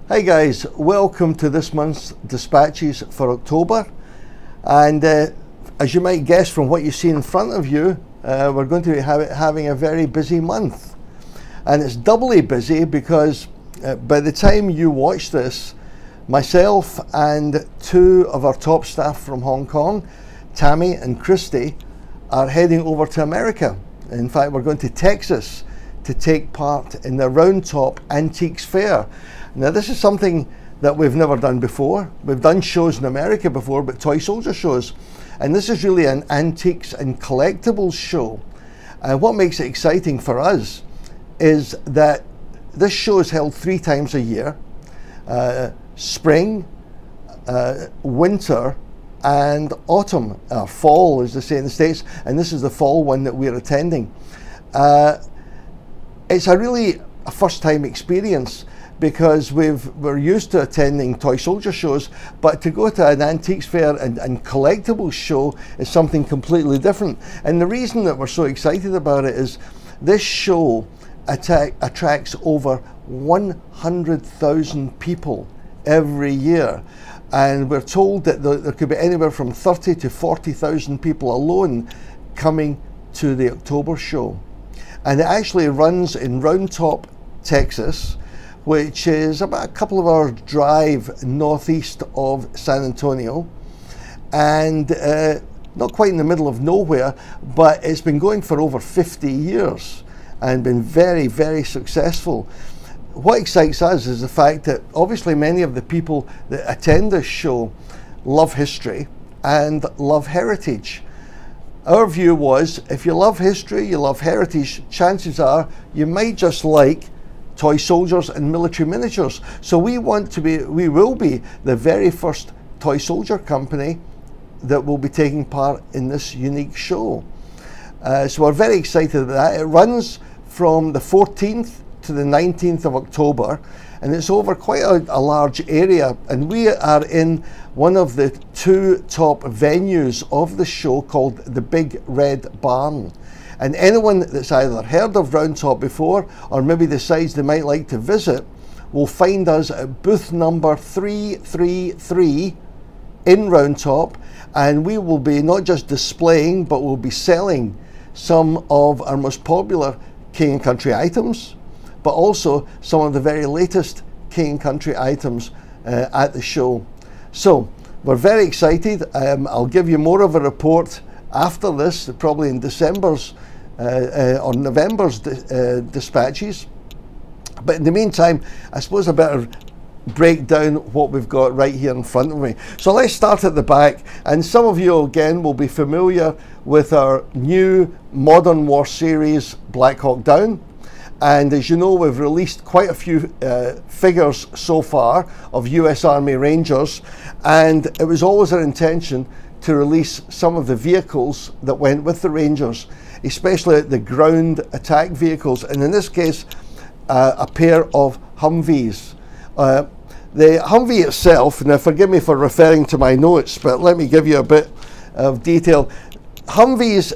Hi guys, welcome to this month's dispatches for October, and as you might guess from what you see in front of you, we're going to be having a very busy month, and it's doubly busy because by the time you watch this, myself and two of our top staff from Hong Kong, Tammy and Christy, are heading over to America. In fact, we're going to Texas to take part in the Round Top Antiques Fair. Now, this is something that we've never done before. We've done shows in America before, but toy soldier shows. And this is really an antiques and collectibles show. And what makes it exciting for us is that this show is held 3 times a year. Spring, winter, and autumn, fall as they say in the States, and this is the fall one that we're attending. It's a first time experience because we're used to attending toy soldier shows, but to go to an antiques fair and collectibles show is something completely different. And the reason that we're so excited about it is this show attracts over 100,000 people every year. And we're told that there could be anywhere from 30 to 40,000 people alone coming to the October show. And it actually runs in Round Top, Texas, which is about a couple of hours drive northeast of San Antonio, and not quite in the middle of nowhere, but it's been going for over 50 years and been very, very successful. What excites us is the fact that obviously many of the people that attend this show love history and love heritage. Our view was, if you love history, you love heritage, chances are you might just like toy soldiers and military miniatures. So we will be the very first toy soldier company that will be taking part in this unique show. So we're very excited about that. It runs from the 14th to the 19th of October, and it's over quite a large area, and we are in one of the 2 top venues of the show called the Big Red Barn. And anyone that's either heard of Round Top before or maybe decides they might like to visit will find us at booth number 333 in Round Top, and we will be not just displaying but we'll be selling some of our most popular King and Country items, but also some of the very latest King and Country items at the show. So we're very excited. I'll give you more of a report after this, probably in December's or November's dispatches. But in the meantime, I suppose I better break down what we've got right here in front of me. So let's start at the back, and some of you again will be familiar with our new Modern War series Black Hawk Down. And as you know, we've released quite a few figures so far of US Army Rangers, and it was always our intention to release some of the vehicles that went with the Rangers, especially the ground attack vehicles, and in this case a pair of Humvees. The Humvee itself, now forgive me for referring to my notes, but let me give you a bit of detail. Humvees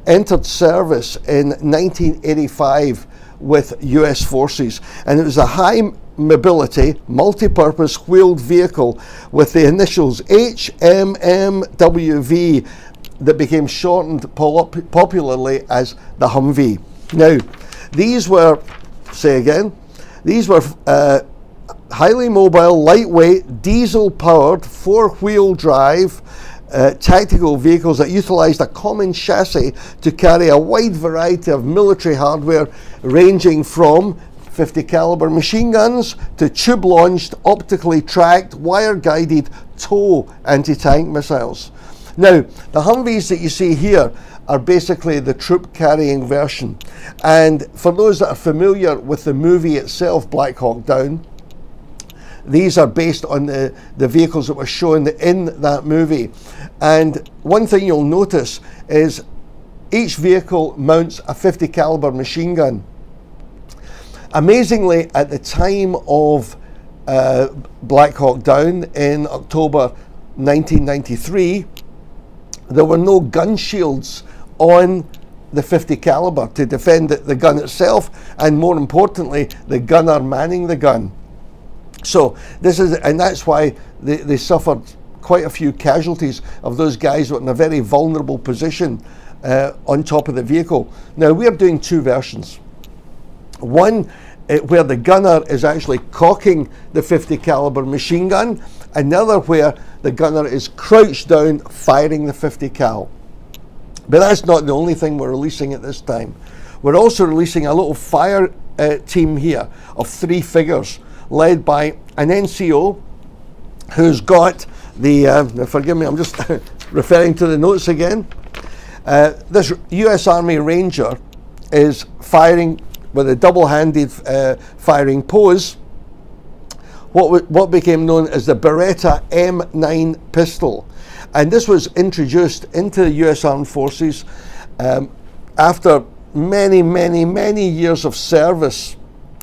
entered service in 1985 with US forces, and it was a high mobility multi-purpose wheeled vehicle with the initials HMMWV that became shortened popularly as the Humvee. Now, these were, highly mobile, lightweight, diesel powered, 4-wheel drive tactical vehicles that utilized a common chassis to carry a wide variety of military hardware, ranging from 50 caliber machine guns to tube launched, optically tracked, wire guided tow anti-tank missiles. Now, the Humvees that you see here are basically the troop carrying version, and for those that are familiar with the movie itself, Black Hawk Down, these are based on the vehicles that were shown in that movie. And one thing you'll notice is each vehicle mounts a 50 caliber machine gun. Amazingly, at the time of Black Hawk Down in October 1993, there were no gun shields on the 50 caliber to defend the gun itself, and more importantly, the gunner manning the gun. So this is, and that's why they suffered quite a few casualties of those guys who were in a very vulnerable position on top of the vehicle. Now we're doing two versions. One where the gunner is actually cocking the 50 caliber machine gun, another where the gunner is crouched down firing the 50 cal. But that's not the only thing we're releasing at this time. We're also releasing a little fire team here of 3 figures, led by an NCO who's got the, now forgive me, I'm just referring to the notes again. This US Army Ranger is firing with a double-handed firing pose what became known as the Beretta M9 pistol. And this was introduced into the US Armed Forces after many years of service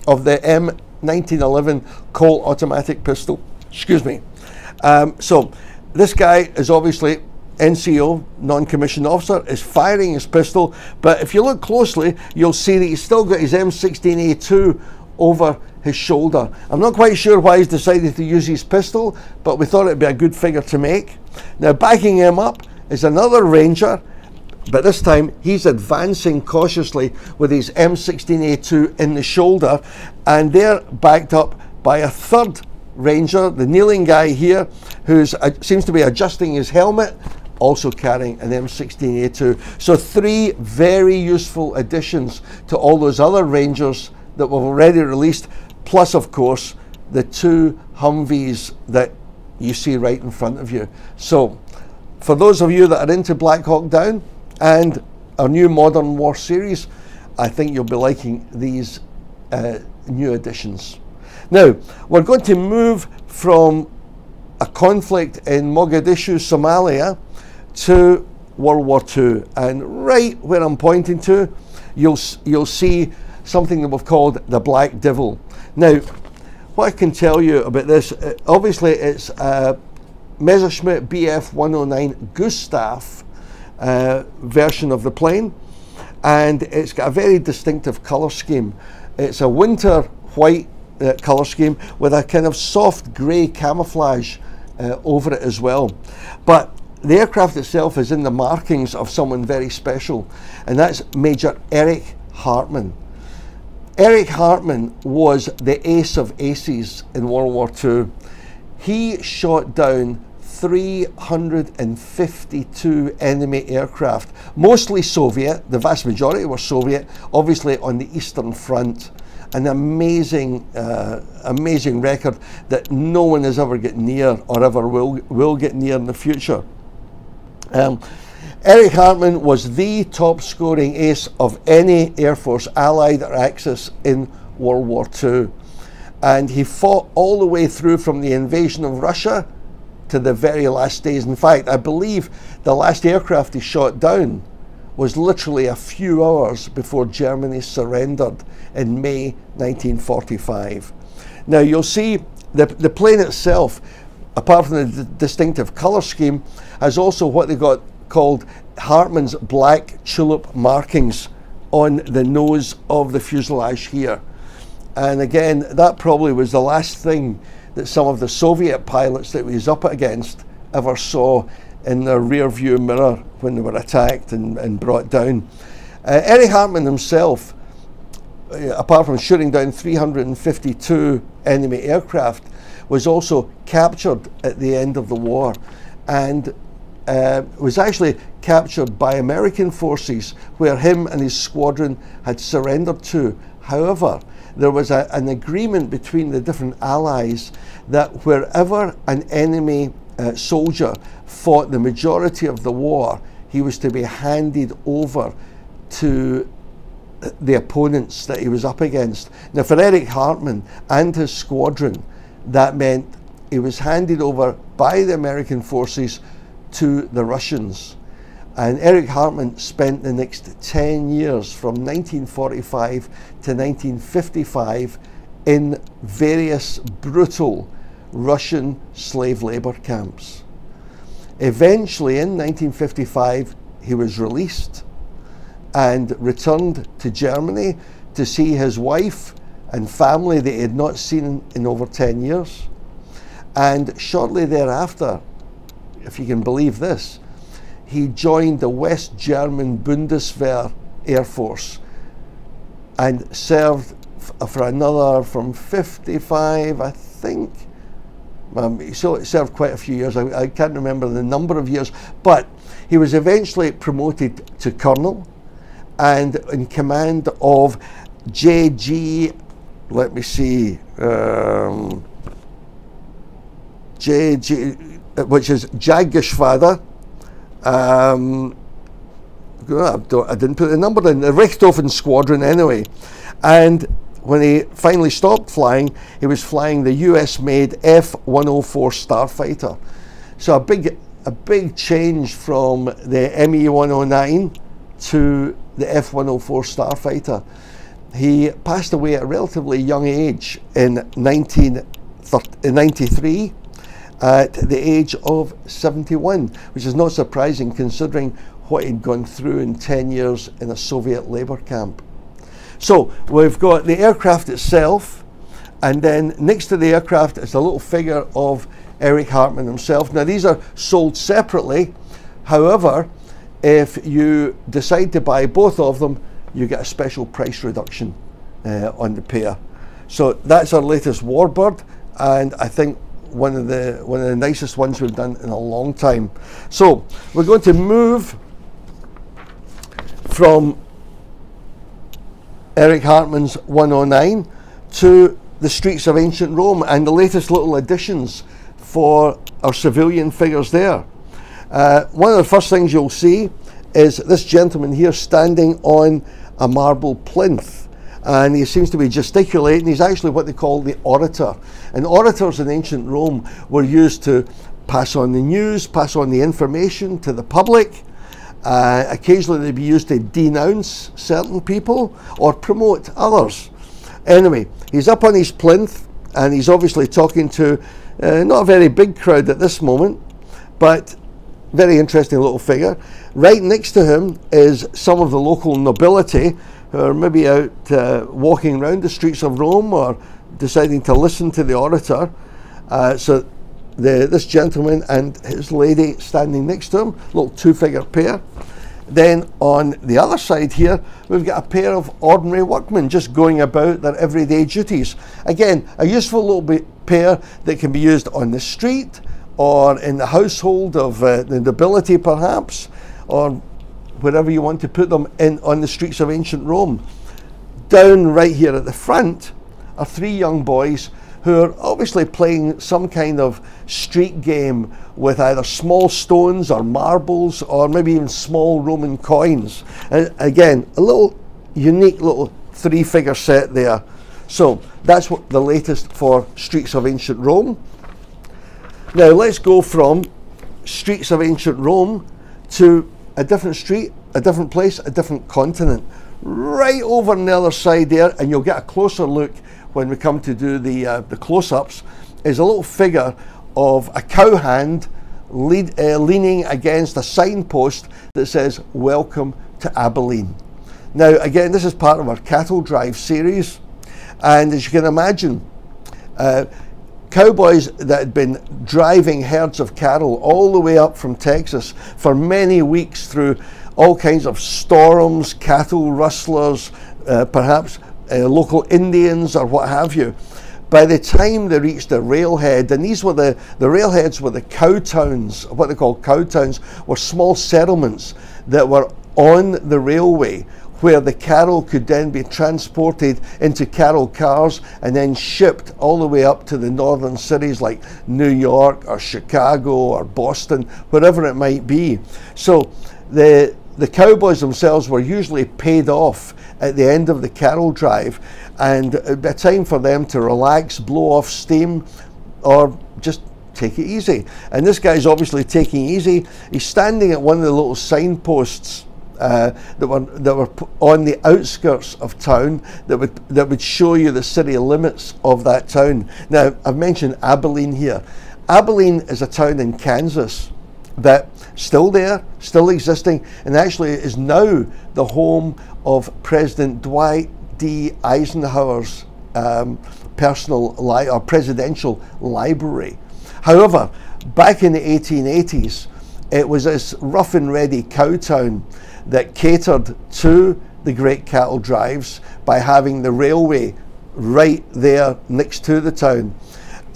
of the M1911 Colt automatic pistol. Excuse me. So this guy is obviously NCO, non-commissioned officer, is firing his pistol, but if you look closely, you'll see that he's still got his M16A2 over his shoulder. I'm not quite sure why he's decided to use his pistol, but we thought it'd be a good figure to make. Now backing him up is another Ranger, but this time he's advancing cautiously with his M16A2 in the shoulder, and they're backed up by a third Ranger, the kneeling guy here, who seems to be adjusting his helmet, also carrying an M16A2. So 3 very useful additions to all those other Rangers that we've already released, plus of course the 2 Humvees that you see right in front of you. So for those of you that are into Black Hawk Down and our new Modern War series, I think you'll be liking these new additions. Now, we're going to move from a conflict in Mogadishu, Somalia, to World War II. And right where I'm pointing to, you'll see something that we've called the Black Devil. Now, what I can tell you about this, obviously it's a Messerschmitt Bf 109 Gustav version of the plane, and it's got a very distinctive colour scheme. It's a winter white colour scheme with a kind of soft grey camouflage over it as well. But the aircraft itself is in the markings of someone very special, and that's Major Eric Hartmann. Eric Hartmann was the ace of aces in World War II. He shot down 352 enemy aircraft, mostly Soviet. The vast majority were Soviet, obviously on the Eastern Front. An amazing record that no one has ever get near or ever will get near in the future. Eric Hartmann was the top scoring ace of any Air Force, Allied or Axis, in World War II. And he fought all the way through from the invasion of Russia to the very last days. In fact, I believe the last aircraft he shot down was literally a few hours before Germany surrendered in May 1945. Now you'll see the plane itself, apart from the distinctive colour scheme, has also what they got called Hartmann's black tulip markings on the nose of the fuselage here. And again, that probably was the last thing that some of the Soviet pilots that he was up against ever saw in their rear view mirror when they were attacked and brought down. Eric Hartmann himself, apart from shooting down 352 enemy aircraft, was also captured at the end of the war, and was actually captured by American forces where him and his squadron had surrendered to. However, there was an agreement between the different allies that wherever an enemy soldier fought the majority of the war, he was to be handed over to the opponents that he was up against. Now for Eric Hartmann and his squadron, that meant he was handed over by the American forces to the Russians. And Eric Hartmann spent the next 10 years from 1945 to 1955 in various brutal Russian slave labor camps. Eventually in 1955 he was released and returned to Germany to see his wife and family that he had not seen in over 10 years. And shortly thereafter, if you can believe this, he joined the West German Bundeswehr Air Force and served for another from 55, I think. He served quite a few years. I can't remember the number of years, but he was eventually promoted to colonel and in command of JG, let me see, JG, which is Jagdgeschwader. I didn't put the number in, the Richthofen Squadron anyway. And when he finally stopped flying, he was flying the US-made F-104 Starfighter. So a big change from the ME-109 to the F-104 Starfighter. He passed away at a relatively young age in 1993 at the age of 71, which is not surprising considering what he'd gone through in 10 years in a Soviet labor camp. So we've got the aircraft itself, and then next to the aircraft is a little figure of Eric Hartmann himself. Now these are sold separately. However, if you decide to buy both of them, you get a special price reduction on the pair. So that's our latest Warbird, and I think one of the nicest ones we've done in a long time. So we're going to move from Eric Hartmann's 109 to the streets of ancient Rome and the latest little additions for our civilian figures there. One of the first things you'll see is this gentleman here standing on a marble plinth, and he seems to be gesticulating. He's actually what they call the orator, and orators in ancient Rome were used to pass on the news, pass on the information to the public. Occasionally they'd be used to denounce certain people or promote others. Anyway, he's up on his plinth and he's obviously talking to not a very big crowd at this moment, but very interesting little figure. Right next to him is some of the local nobility who are maybe out walking around the streets of Rome or deciding to listen to the orator. So this gentleman and his lady standing next to him, little two-figure pair. Then on the other side here, we've got a pair of ordinary workmen just going about their everyday duties. Again, a useful little pair that can be used on the street or in the household of the nobility perhaps, or wherever you want to put them in on the streets of ancient Rome. Down right here at the front are three young boys who are obviously playing some kind of street game with either small stones or marbles or maybe even small Roman coins. And again, a little unique little three-figure set there. So that's what the latest for Streets of Ancient Rome. Now let's go from Streets of Ancient Rome to a different street, a different place, a different continent. Right over on the other side there, and you'll get a closer look when we come to do the close-ups, is a little figure of a cowhand leaning against a signpost that says, "Welcome to Abilene." Now again, this is part of our cattle drive series, and as you can imagine, cowboys that had been driving herds of cattle all the way up from Texas for many weeks through all kinds of storms, cattle rustlers, perhaps local Indians or what have you. By the time they reached the railhead, and these were the railheads were the cow towns, what they call cow towns, were small settlements that were on the railway where the cattle could then be transported into cattle cars and then shipped all the way up to the northern cities like New York or Chicago or Boston, wherever it might be. So the cowboys themselves were usually paid off at the end of the cattle drive, and a time for them to relax, blow off steam, or just take it easy. And this guy's obviously taking it easy. He's standing at one of the little signposts that were on the outskirts of town that would show you the city limits of that town. Now, I've mentioned Abilene here. Abilene is a town in Kansas that still there, still existing, and actually is now the home of President Dwight D. Eisenhower's personal or presidential library. However, back in the 1880s, it was this rough and ready cow town that catered to the great cattle drives by having the railway right there next to the town.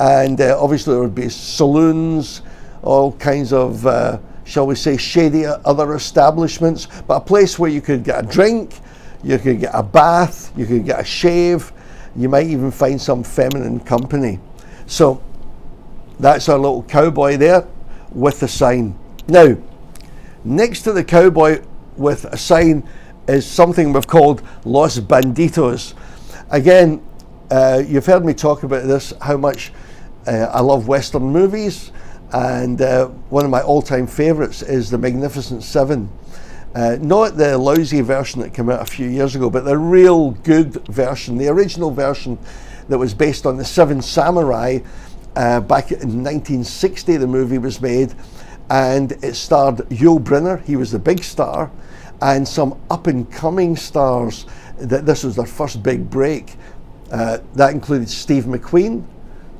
And obviously there would be saloons, all kinds of, shall we say, shady other establishments, but a place where you could get a drink, you could get a bath, you could get a shave, you might even find some feminine company. So that's our little cowboy there with the sign. Now, next to the cowboy with a sign is something we've called Los Banditos. Again, you've heard me talk about this, how much I love Western movies, and one of my all-time favorites is The Magnificent Seven. Not the lousy version that came out a few years ago, but the real good version, the original version that was based on the Seven Samurai. Back in 1960 the movie was made, and it starred Yul Brynner. He was the big star, and some up-and-coming stars that this was their first big break. That included Steve McQueen,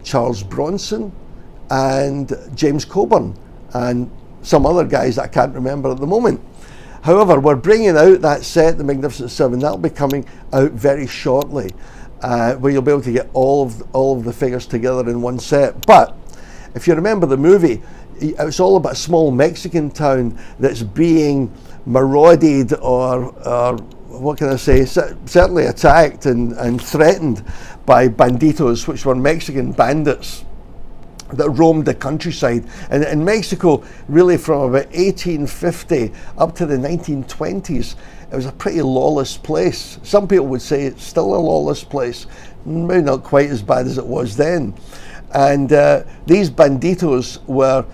Charles Bronson, and James Coburn, and some other guys that I can't remember at the moment. However, we're bringing out that set, The Magnificent Seven. That'll be coming out very shortly, where you'll be able to get all of the figures together in one set. But if you remember the movie, it's all about a small Mexican town that's being marauded or what can I say, certainly attacked and threatened by banditos, which were Mexican bandits that roamed the countryside. And in Mexico, really from about 1850 up to the 1920s, it was a pretty lawless place. Some people would say it's still a lawless place, maybe not quite as bad as it was then. And these banditos were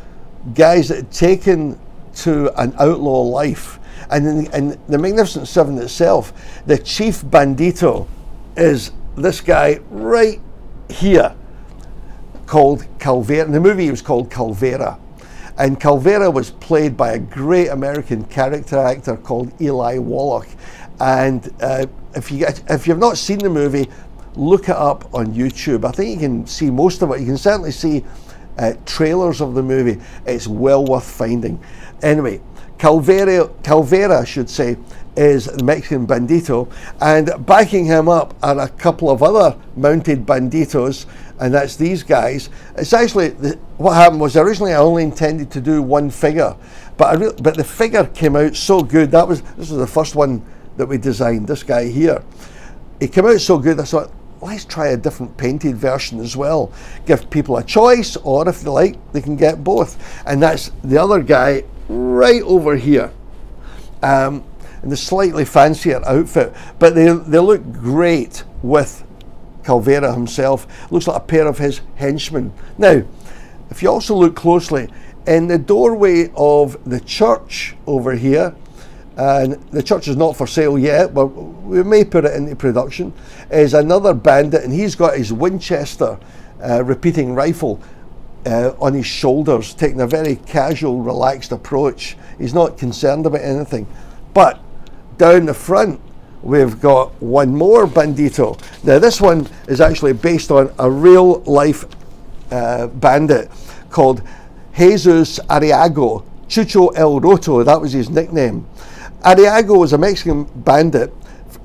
guys that had taken to an outlaw life. And in the Magnificent Seven itself, the chief bandito is this guy right here, called Calvera. In the movie he was called Calvera, and Calvera was played by a great American character actor called Eli Wallach. And if you've not seen the movie, look it up on YouTube. I think you can see most of it. You can certainly see trailers of the movie. It's well worth finding. Anyway, Calvera, I should say, is the Mexican bandito, and backing him up are a couple of other mounted banditos, and that's these guys. It's actually, what happened was originally I only intended to do one figure, but the figure came out so good. This was the first one that we designed, this guy here. It came out so good I thought, let's try a different painted version as well. Give people a choice, or if they like, they can get both. And that's the other guy right over here. In the slightly fancier outfit, but they look great with Calvera himself. Looks like a pair of his henchmen. Now, if you also look closely, in the doorway of the church over here, and the church is not for sale yet, but we may put it into production, is another bandit, and he's got his Winchester repeating rifle on his shoulders, taking a very casual, relaxed approach. He's not concerned about anything. But down the front, we've got one more bandito. Now this one is actually based on a real life bandit called Jesus Arriago, Chucho El Roto, that was his nickname. Arriago was a Mexican bandit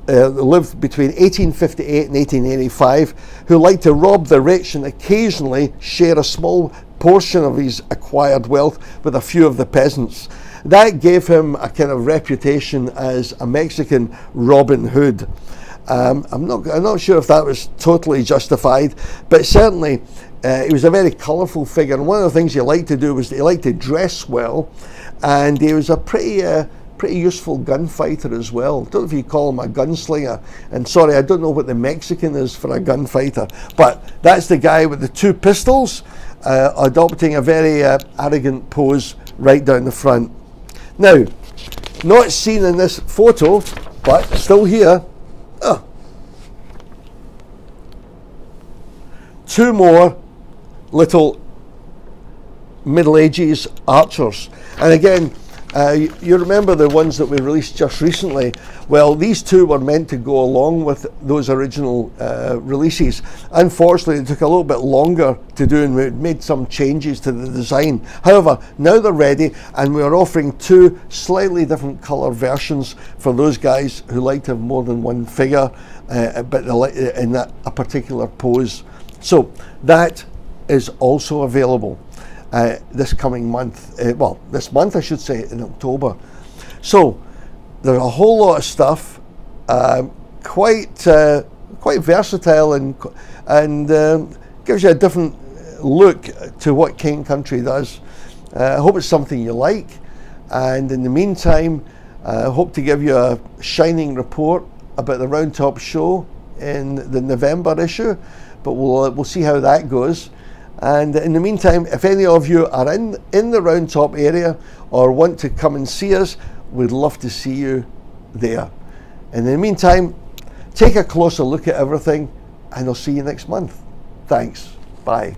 lived between 1858 and 1885, who liked to rob the rich and occasionally share a small portion of his acquired wealth with a few of the peasants. That gave him a kind of reputation as a Mexican Robin Hood. I'm not sure if that was totally justified, but certainly he was a very colourful figure. And one of the things he liked to do was he liked to dress well, and he was a pretty useful gunfighter as well. Don't know if you call him a gunslinger. And sorry, I don't know what the Mexican is for a gunfighter, but that's the guy with the two pistols, adopting a very arrogant pose right down the front. Now, not seen in this photo, but still here. Two more little Middle Ages archers. And again, You remember the ones that we released just recently? Well, these two were meant to go along with those original releases. Unfortunately, it took a little bit longer to do, and we made some changes to the design. However, now they're ready, and we are offering two slightly different colour versions for those guys who like to have more than one figure, but in a particular pose. So that is also available this coming month, well, this month I should say, in October. So there's a whole lot of stuff, quite versatile, and gives you a different look to what King Country does. I hope it's something you like, and in the meantime, I hope to give you a shining report about the Round Top show in the November issue, but we'll see how that goes. And in the meantime, if any of you are in the Round Top area or want to come and see us, we'd love to see you there. In the meantime, take a closer look at everything, and I'll see you next month. Thanks. Bye.